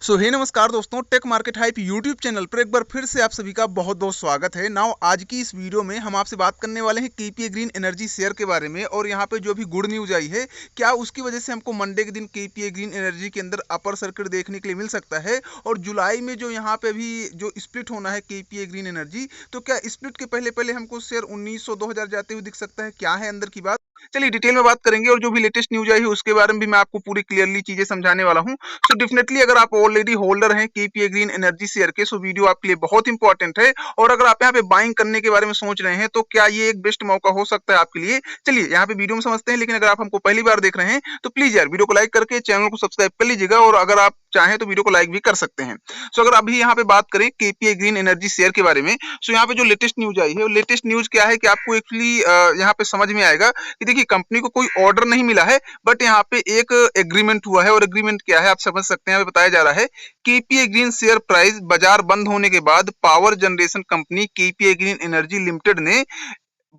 हे नमस्कार दोस्तों, tech market hype YouTube channel पर एक बार फिर से आप सभी का बहुत बहुत स्वागत है। नाउ आज की इस वीडियो में हम आपसे बात करने वाले हैं केपीए ग्रीन एनर्जी शेयर के बारे में। और यहाँ पे जो भी गुड न्यूज आई है, क्या उसकी वजह से हमको मंडे के दिन केपीए ग्रीन एनर्जी के अंदर अपर सर्किट देखने के लिए मिल सकता है। और जुलाई में जो यहाँ पे अभी जो स्प्लिट होना है केपीए ग्रीन एनर्जी, तो क्या स्प्लिट के पहले पहले हमको शेयर 1900 2000 जाते हुए दिख सकता है? क्या है अंदर की बात, चलिए डिटेल में बात करेंगे। और जो भी लेटेस्ट न्यूज आई है उसके बारे में भी मैं आपको पूरी क्लियरली चीजें समझाने वाला हूँ। सो डेफिनेटली अगर आप ऑलरेडी होल्डर हैं केपीए ग्रीन एनर्जी शेयर के, सो वीडियो आपके लिए बहुत इंपॉर्टेंट है। और अगर आप यहाँ पे बाइंग करने के बारे में सोच रहे हैं तो क्या ये एक बेस्ट मौका हो सकता है आपके लिए? चलिए यहाँ पे वीडियो में समझते हैं। लेकिन अगर आप हमको पहली बार देख रहे हैं तो प्लीज यार वीडियो को लाइक करके चैनल को सब्सक्राइब कर लीजिएगा। और अगर आप चाहें तो वीडियो को लाइक भी कर सकते हैं। सो अगर अभी यहाँ पे बात करें केपीए ग्रीन एनर्जी शेयर के बारे में, सो यहाँ पे जो लेटेस्ट न्यूज आई है, लेटेस्ट न्यूज क्या है कि आपको एक्चुअली यहाँ पे समझ में आएगा कि देखिए कंपनी को कोई ऑर्डर नहीं मिला है, बट यहाँ पे एक एग्रीमेंट हुआ है। और एग्रीमेंट क्या है आप समझ सकते हैं। यहाँ पे बताया जा रहा है केपीए ग्रीन शेयर प्राइस बाजार बंद होने के बाद power generation company KPA green energy limited ने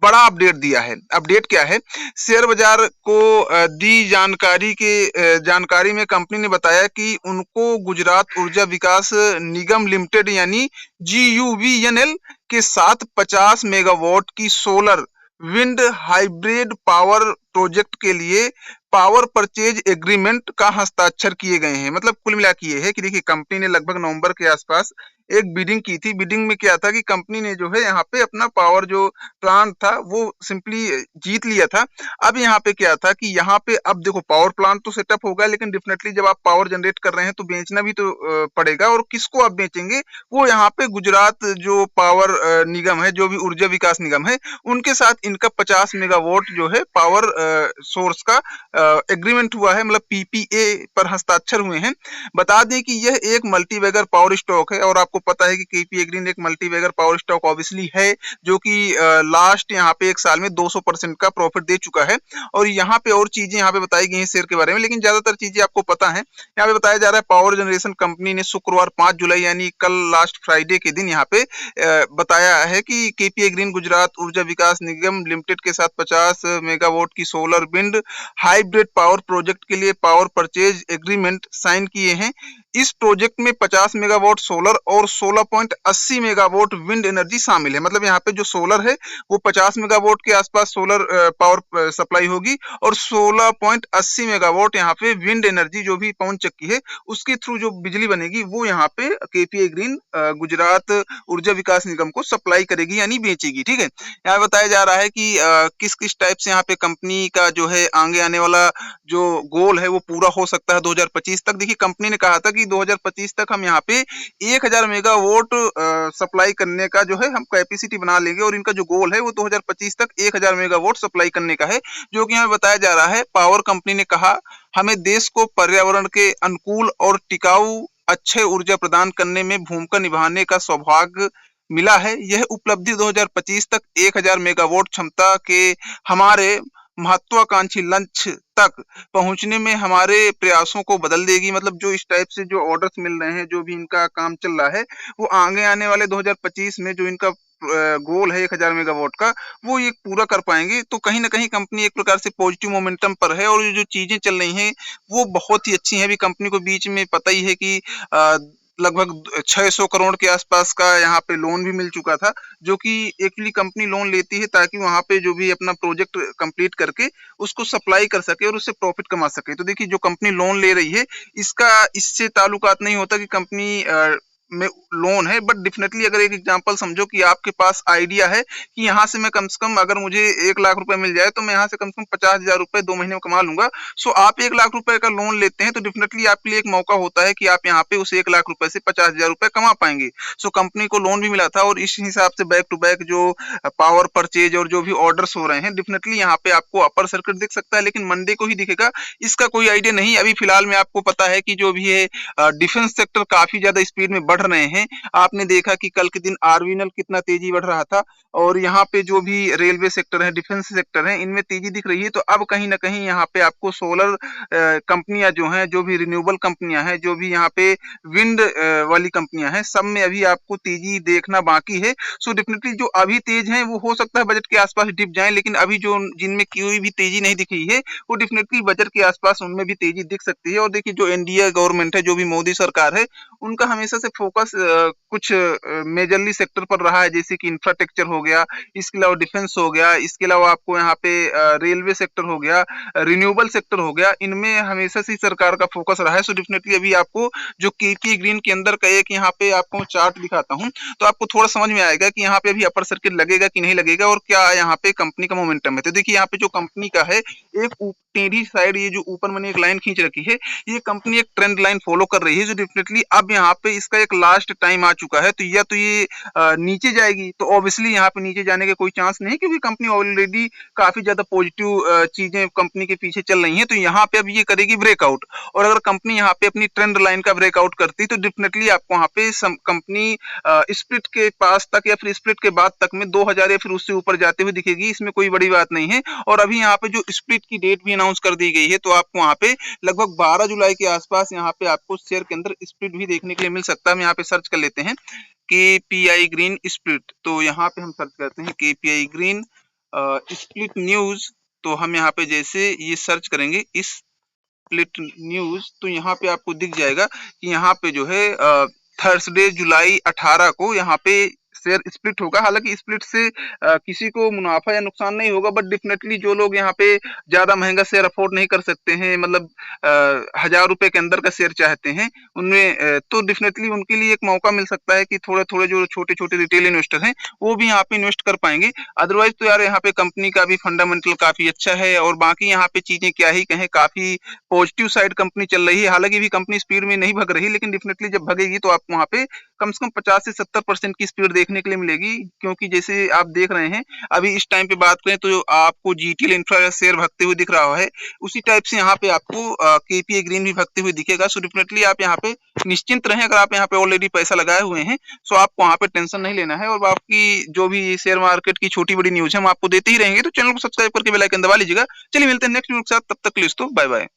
बड़ा अपडेट दिया है। अपडेट क्या है? शेयर बाजार को दी जानकारी में कंपनी ने बताया कि उनको गुजरात ऊर्जा विकास निगम लिमिटेड यानी GUVNL के साथ 50 मेगावाट की solar wind hybrid power project के लिए पावर परचेज एग्रीमेंट का हस्ताक्षर किए गए हैं। मतलब कुल मिला के ये है कि देखिए कंपनी ने लगभग नवंबर के आसपास एक बिडिंग की थी। बिडिंग में क्या था कि कंपनी ने जो है यहाँ पे अपना पावर जो प्लांट था वो सिंपली जीत लिया था। अब यहाँ पे क्या था कि यहाँ पे अब देखो पावर प्लांट तो सेटअप होगा, लेकिन डेफिनेटली जब आप पावर जनरेट कर रहे हैं तो बेचना भी तो पड़ेगा। और किसको आप बेचेंगे? वो यहाँ पे गुजरात जो पावर निगम है, जो भी ऊर्जा विकास निगम है, उनके साथ इनका 50 मेगावाट जो है पावर सोर्स का एग्रीमेंट हुआ है। मतलब पीपीए पर हस्ताक्षर हुए हैं। बता दें कि यह एक मल्टीवेगर पावर स्टॉक है। और आपको पता है कि केपीए ग्रीन एक मल्टीवेगर पावर स्टॉक ऑब्वियसली है, जो कि लास्ट यहाँ पे एक साल में 200% का प्रॉफिट दे चुका है। और यहाँ पे और चीजें यहाँ पे बताई गई हैं शेयर के बारे में, लेकिन ज्यादातर चीजें आपको पता है। यहाँ पे बताया जा रहा है पावर जनरेशन कंपनी ने शुक्रवार 5 जुलाई यानी कल लास्ट फ्राइडे के दिन यहाँ पे बताया है कि केपीए ग्रीन गुजरात ऊर्जा विकास निगम लिमिटेड के साथ 50 मेगावाट की solar wind hybrid power project के लिए पावर परचेज एग्रीमेंट साइन किए हैं। इस प्रोजेक्ट में 50 मेगावाट सोलर और 16.80 मेगावाट विंड एनर्जी शामिल है। मतलब यहाँ पे जो सोलर है वो 50 मेगावाट के आसपास सोलर पावर सप्लाई होगी, और 16.80 मेगावाट यहाँ पे विंड एनर्जी जो भी पवन चक्की है उसके थ्रू जो बिजली बनेगी वो यहाँ पे केपीए ग्रीन गुजरात ऊर्जा विकास निगम को सप्लाई करेगी यानी बेचेगी। ठीक है, यहाँ बताया जा रहा है कि किस किस टाइप से यहाँ पे कंपनी का जो है आगे आने वाला जो गोल है वो पूरा हो सकता है 2025 तक। देखिए कंपनी ने कहा था कि 2025 तक हम यहाँ पे 1000 मेगावाट सप्लाई करने का जो है हम कैपेसिटी बना लेंगे। और इनका जो गोल है वो 2025 तक 1000 मेगावाट सप्लाई करने का है। जो कि हमें बताया जा रहा है, पावर कंपनी ने कहा हमें देश को पर्यावरण के अनुकूल और टिकाऊ अच्छे ऊर्जा प्रदान करने में भूमिका निभाने का सौभाग्य मिला है। यह उपलब्धि 2025 तक 1000 मेगावाट क्षमता के हमारे महत्वाकांक्षी लक्ष्य तक पहुंचने में हमारे प्रयासों को बदल देगी। मतलब जो इस टाइप से जो ऑर्डर्स मिल रहे हैं, जो भी इनका काम चल रहा है, वो आगे आने वाले 2025 में जो इनका गोल है 1000 मेगावाट का, वो ये पूरा कर पाएंगे। तो कहीं ना कहीं कंपनी एक प्रकार से पॉजिटिव मोमेंटम पर है। और ये जो चीजें चल रही हैं वो बहुत ही अच्छी हैं। अभी कंपनी को बीच में पता ही है कि लगभग 600 करोड़ के आसपास का यहाँ पे लोन भी मिल चुका था, जो कि एक्चुअली कंपनी लोन लेती है ताकि वहां पे जो भी अपना प्रोजेक्ट कंप्लीट करके उसको सप्लाई कर सके और उससे प्रॉफिट कमा सके। तो देखिए जो कंपनी लोन ले रही है इसका इससे ताल्लुकात नहीं होता कि कंपनी में लोन है, बट डेफिनेटली अगर एक एग्जांपल समझो कि आपके पास आइडिया है कि यहाँ से मैं कम से कम अगर मुझे 1 लाख रुपए मिल जाए तो मैं यहाँ से कम 50,000 रुपए 2 महीने में कमा लूंगा। सो आप 1 लाख रुपए का लोन लेते हैं तो डेफिनेटली आपके लिए एक मौका होता है कि आप यहाँ पे उस 1 लाख रुपए से 50,000 रुपए कमा पाएंगे। सो कंपनी को लोन भी मिला था, और इस हिसाब से बैक टू बैक जो पावर परचेज और जो भी ऑर्डर्स हो रहे हैं, डेफिनेटली यहाँ पे आपको अपर सर्किट दिख सकता है, लेकिन मंडे को ही दिखेगा, इसका कोई आइडिया नहीं। अभी फिलहाल में आपको पता है कि जो भी है डिफेंस सेक्टर काफी ज्यादा स्पीड में बढ़ बढ़ रहे हैं। आपने देखा कि कल के दिन आरवीएनएल कितना तेजी बढ़ रहा था और यहाँ पे जो भी रेलवे सेक्टर है, डिफेंस सेक्टर है, इनमें तेजी दिख रही है। तो अब कहीं न कहीं यहाँ पे आपको सोलर कंपनियाँ जो हैं, जो भी रिन्यूएबल कंपनियाँ हैं, जो भी यहाँ पे विंड वाली कंपनियाँ हैं, सब में अभी आपको तेजी देखना बाकी है। सो डेफिनिटली जो अभी तेज हैं, वो हो सकता है बजट के आसपास डिप जाएँ, लेकिन अभी जो जिनमें कोई भी तेजी नहीं दिखी है, वो डेफिनिटली बजट के आसपास उनमें भी तेजी दिख सकती है। और देखिए जो एनडीए गवर्नमेंट है, जो भी मोदी सरकार है, उनका हमेशा से फोकस कुछ मेजरली सेक्टर पर रहा है, जैसे कि इंफ्रास्ट्रक्चर हो गया, इसके अलावा डिफेंस हो गया, इसके अलावा आपको यहाँ पे रेलवे सेक्टर हो गया, रिन्यूएबल सेक्टर हो गया, इनमें हमेशा से ही सरकार का फोकस रहा है। सो डेफिनिटली अभी आपको जो केपीए ग्रीन के अंदर का एक यहाँ पे आपको चार्ट दिखाता हूँ, तो आपको थोड़ा समझ में आएगा कि यहाँ पे अभी अपर सर्किट लगेगा कि नहीं लगेगा और क्या यहाँ पे कंपनी का मोमेंटम है। तो देखिए यहाँ पे जो कंपनी का है, एक टेढ़ी साइड ये जो ऊपर मैंने एक लाइन खींच रखी है, ये कंपनी एक ट्रेंड लाइन फॉलो कर रही है, जो डेफिनेटली अब यहाँ पे इसका एक लास्ट टाइम आ चुका है। तो या तो ये नीचे जाएगी, तो ऑब्वियसली यहाँ पे नीचे जाने के कोई चांस नहीं, क्योंकि कंपनी ऑलरेडी काफी ज्यादा पॉजिटिव चीजें कंपनी के पीछे चल रही हैं। तो यहाँ पे अब ये करेगी ब्रेकआउट, और अगर कंपनी यहाँ पे अपनी ट्रेंड लाइन का ब्रेकआउट करती तो डेफिनेटली आपको वहाँ पे कंपनी स्प्लिट के पास तक या फिर स्प्लिट के बाद तक में 2000 या फिर उससे ऊपर जाते हुए दिखेगी। इसमें कोई बड़ी बात नहीं है। और अभी यहाँ पे जो स्प्लिट की डेट भी अनाउंस कर दी गई है, तो आपको वहाँ पे लगभग 12 जुलाई के आसपास यहाँ पे आपको शेयर के अंदर स्प्लिट भी देखने के लिए मिल सकता है। हम यहाँ पे सर्च कर लेते हैं केपीआई ग्रीन स्प्लिट, तो यहाँ पे हम सर्च करते हैं केपीआई ग्रीन स्प्लिट न्यूज। तो हम यहाँ पे जैसे ये सर्च करेंगे इस स्प्लिट न्यूज, तो यहाँ पे आपको दिख जाएगा कि यहाँ पे जो है थर्सडे जुलाई 18 को यहाँ पे शेयर स्प्लिट होगा। हालांकि स्प्लिट से किसी को मुनाफा या नुकसान नहीं होगा, बट डेफिनेटली जो लोग यहाँ पे ज्यादा महंगा शेयर अफोर्ड नहीं कर सकते हैं, मतलब 1000 रुपए के अंदर का शेयर चाहते हैं, उनमें तो डेफिनेटली उनके लिए एक मौका मिल सकता है कि थोड़े थोड़े जो छोटे छोटे रिटेल इन्वेस्टर हैं, वो भी यहाँ पे इन्वेस्ट कर पाएंगे। अदरवाइज तो यार यहाँ पे कंपनी का भी फंडामेंटल काफी अच्छा है, और बाकी यहाँ पे चीजें क्या ही कहें, काफी पॉजिटिव साइड कंपनी चल रही है। हालांकि भी कंपनी स्पीड में नहीं भग रही, लेकिन डेफिनेटली जब भगेगी तो आपको वहाँ पे कम से कम 50 से 70% की स्पीड देखने के लिए मिलेगी। क्योंकि जैसे आप देख रहे हैं, अभी इस टाइम पे बात करें तो आपको जीटीएल इंफ्रा शेयर भगते हुए दिख रहा है, उसी टाइप से यहाँ पे आपको केपीए ग्रीन भी भगते हुए दिखेगा। सो डेफिनेटली आप यहाँ पे निश्चिंत रहें, अगर आप यहाँ पे ऑलरेडी पैसा लगाए हुए हैं, सो आपको वहाँ पे टेंशन नहीं लेना है। और आपकी जो भी शेयर मार्केट की छोटी बड़ी न्यूज है, हम आपको देते ही रहेंगे। तो चैनल को सब्सक्राइब करके बेल आइकन दबा लीजिएगा। चलिए मिलते हैं नेक्स्ट न्यूज के साथ, तब तक के लिए दोस्तों बाय बाय।